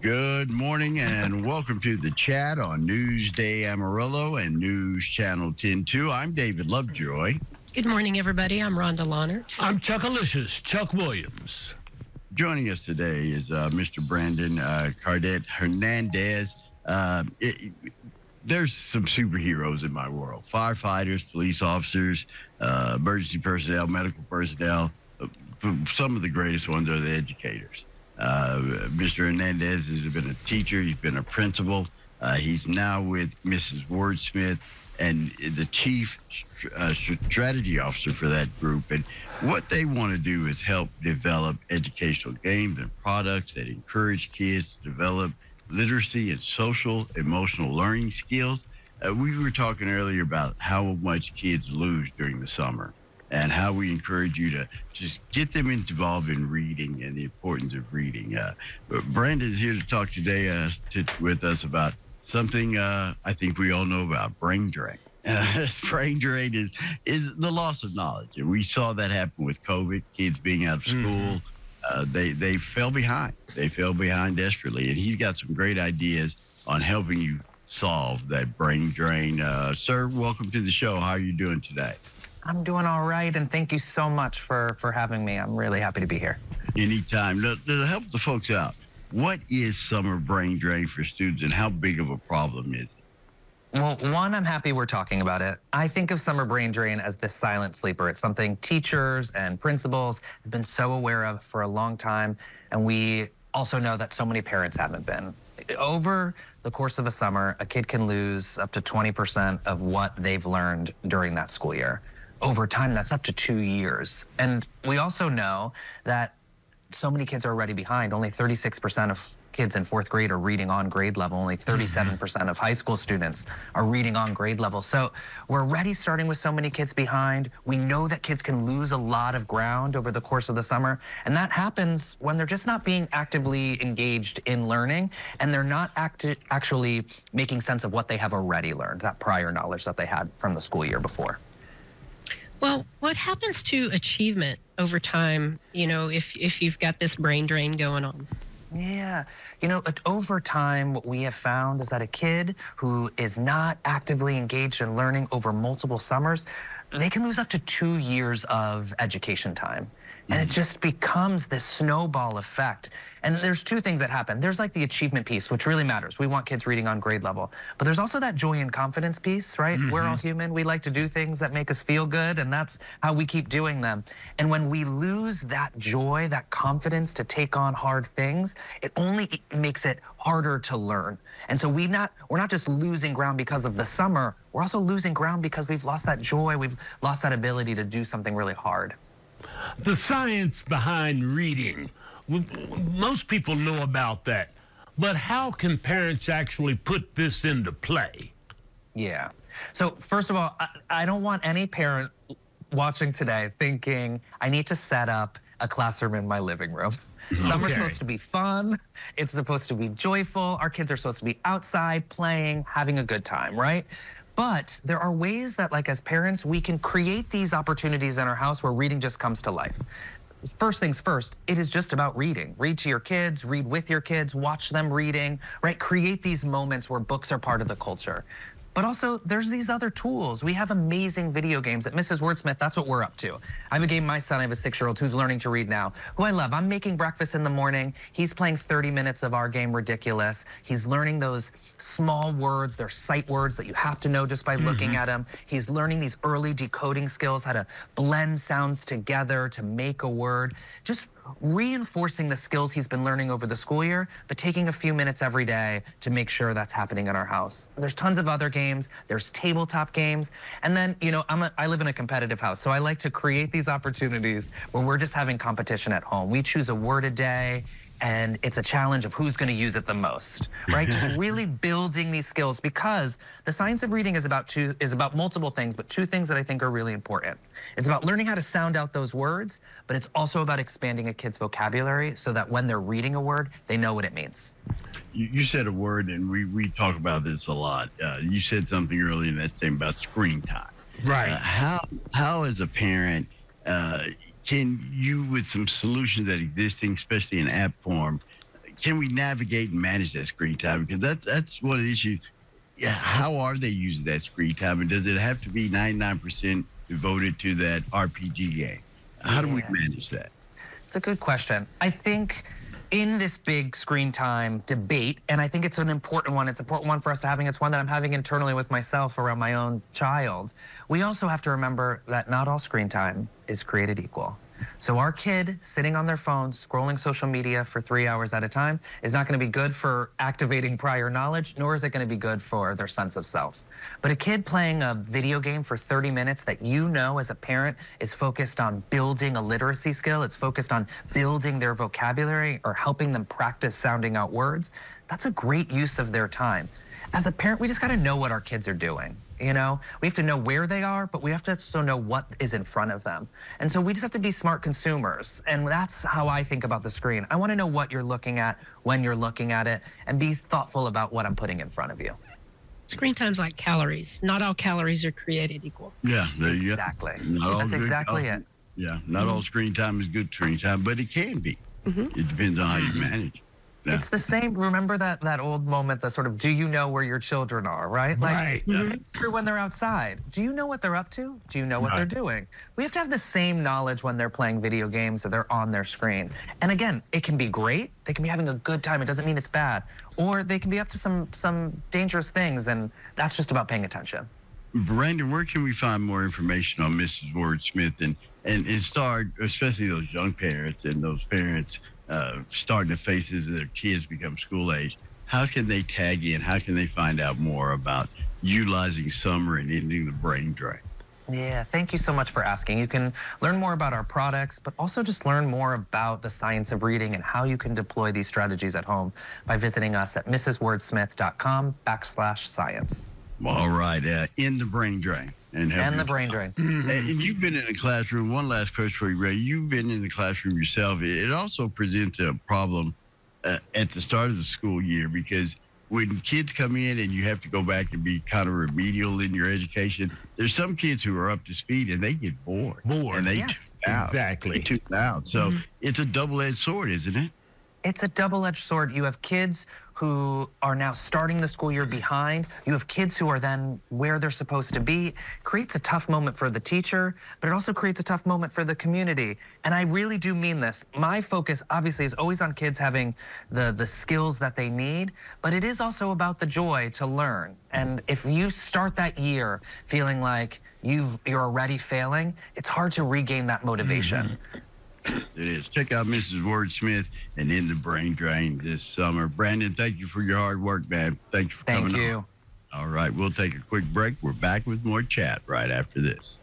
Good morning and welcome to the chat on Newsday Amarillo and News Channel 10-2. I'm David Lovejoy. Good morning, everybody. I'm Rhonda Lahnert. I'm Chuckalicious, Chuck Williams. Joining us today is Mr. Brandon Cardet-Hernandez. There's some superheroes in my world. Firefighters, police officers, emergency personnel, medical personnel. Some of the greatest ones are the educators. Mr. Hernandez has been a teacher. He's been a principal. He's now with Mrs. Wordsmith and the chief strategy officer for that group. And what they want to do is help develop educational games and products that encourage kids to develop literacy and social, emotional learning skills. We were talking earlier about how much kids lose during the summer and how we encourage you to just get them involved in reading and the importance of reading. Brandon is here to talk today with us about something I think we all know about, brain drain. Brain drain is the loss of knowledge. And we saw that happen with COVID, kids being out of school. They fell behind. They fell behind desperately. And he's got some great ideas on helping you solve that brain drain. Sir, welcome to the show. How are you doing today? I'm doing all right, and thank you so much for having me. I'm really happy to be here. Anytime. To help the folks out, what is summer brain drain for students, and how big of a problem is it? Well, one, I'm happy we're talking about it. I think of summer brain drain as the silent sleeper. It's something teachers and principals have been so aware of for a long time, and we also know that so many parents haven't been. Over the course of a summer, a kid can lose up to 20% of what they've learned during that school year. Over time, that's up to 2 years. And we also know that so many kids are already behind. Only 36% of kids in fourth grade are reading on grade level. Only 37% of high school students are reading on grade level. So we're already starting with so many kids behind. We know that kids can lose a lot of ground over the course of the summer. And that happens when they're just not being actively engaged in learning, and they're not actually making sense of what they have already learned, that prior knowledge that they had from the school year before. Well, what happens to achievement over time, if you've got this brain drain going on? Yeah. Over time, what we have found is that a kid who is not actively engaged in learning over multiple summers, they can lose up to 2 years of education time. And it just becomes this snowball effect. And there's two things that happen. There's like the achievement piece, which really matters. We want kids reading on grade level. But there's also that joy and confidence piece, right? We're all human. We like to do things that make us feel good, and that's how we keep doing them. And when we lose that joy, that confidence to take on hard things, it only makes it harder to learn. And so we're not just losing ground because of the summer. We're also losing ground because we've lost that joy. We've lost that ability to do something really hard. The science behind reading, most people know about that, but how can parents actually put this into play? Yeah. So first of all, I don't want any parent watching today thinking I need to set up a classroom in my living room. Summer's supposed to be fun. It's supposed to be joyful. Our kids are supposed to be outside playing, having a good time, right? But there are ways that, like, as parents, we can create these opportunities in our house where reading just comes to life. First things first, it is just about reading. Read to your kids, read with your kids, watch them reading, right? Create these moments where books are part of the culture. But also, there's these other tools. We have amazing video games at Mrs. Wordsmith. That's what we're up to. I have a game, my son, I have a 6-year-old who's learning to read now, who I love. I'm making breakfast in the morning. He's playing 30 minutes of our game, Ridiculous. He's learning those small words. They're sight words that you have to know just by looking at them. He's learning these early decoding skills, how to blend sounds together to make a word. Just reinforcing the skills he's been learning over the school year, but taking a few minutes every day to make sure that's happening in our house. There's tons of other games. There's tabletop games. And then, I live in a competitive house, so I like to create these opportunities where we're just having competition at home. We choose a word a day, and it's a challenge of who's going to use it the most, right? Just really building these skills, because the science of reading is about multiple things, but two things that I think are really important. It's about learning how to sound out those words, but it's also about expanding a kid's vocabulary so that when they're reading a word, they know what it means. You said a word, and we talk about this a lot. You said something earlier in that thing about screen time. Right. How as a parent, can you, with some solutions that existing, especially in app form, can we navigate and manage that screen time? Because that's one of the issues. Yeah, how are they using that screen time? And does it have to be 99% devoted to that RPG game? How do we manage that? It's a good question. I think in this big screen time debate, and I think it's an important one, it's an important one for us to having, it's one that I'm having internally with myself around my own child. We also have to remember that not all screen time is created equal. So our kid sitting on their phone, scrolling social media for 3 hours at a time is not going to be good for activating prior knowledge, nor is it going to be good for their sense of self. But a kid playing a video game for 30 minutes that you know as a parent is focused on building a literacy skill, it's focused on building their vocabulary or helping them practice sounding out words, that's a great use of their time. As a parent, we just got to know what our kids are doing. You know, we have to know where they are, but we have to also know what is in front of them. And so we just have to be smart consumers. And that's how I think about the screen. I want to know what you're looking at, when you're looking at it, and be thoughtful about what I'm putting in front of you. Screen time's like calories. Not all calories are created equal. Yeah, there you go. Exactly. Not That's exactly it. Yeah, not all screen time is good screen time, but it can be. It depends on how you manage. Yeah. It's the same. Remember that old moment, the sort of, do you know where your children are, right? Like, Right. it's true when they're outside. Do you know what they're up to? Do you know what they're doing? We have to have the same knowledge when they're playing video games or they're on their screen. And again, it can be great. They can be having a good time. It doesn't mean it's bad. Or they can be up to some dangerous things, and that's just about paying attention. Brandon, where can we find more information on Mrs. Ward Smith and start, especially those young parents and those parents starting to face as their kids become school age? How can they tag in? How can they find out more about utilizing summer and ending the brain drain? Yeah, thank you so much for asking. You can learn more about our products, but also just learn more about the science of reading and how you can deploy these strategies at home by visiting us at mrswordsmith.com/science. All right, end the brain drain. And the brain drain. And you've been in a classroom. One last question for you, Ray. You've been in the classroom yourself. It also presents a problem at the start of the school year, because when kids come in and you have to go back and be kind of remedial in your education, there's some kids who are up to speed and they get bored. And they tune out. Exactly. They tune out. So it's a double-edged sword, isn't it? It's a double-edged sword. You have kids who are now starting the school year behind. You have kids who are then where they're supposed to be. Creates a tough moment for the teacher, but it also creates a tough moment for the community. And I really do mean this. My focus, obviously, is always on kids having the skills that they need, but it is also about the joy to learn. And if you start that year feeling like you're already failing, it's hard to regain that motivation. It is. Check out Mrs. Ward Smith and End the Brain Drain this summer. Brandon, thank you for your hard work, man. Thanks for coming on. Thank you. All right, we'll take a quick break. We're back with more chat right after this.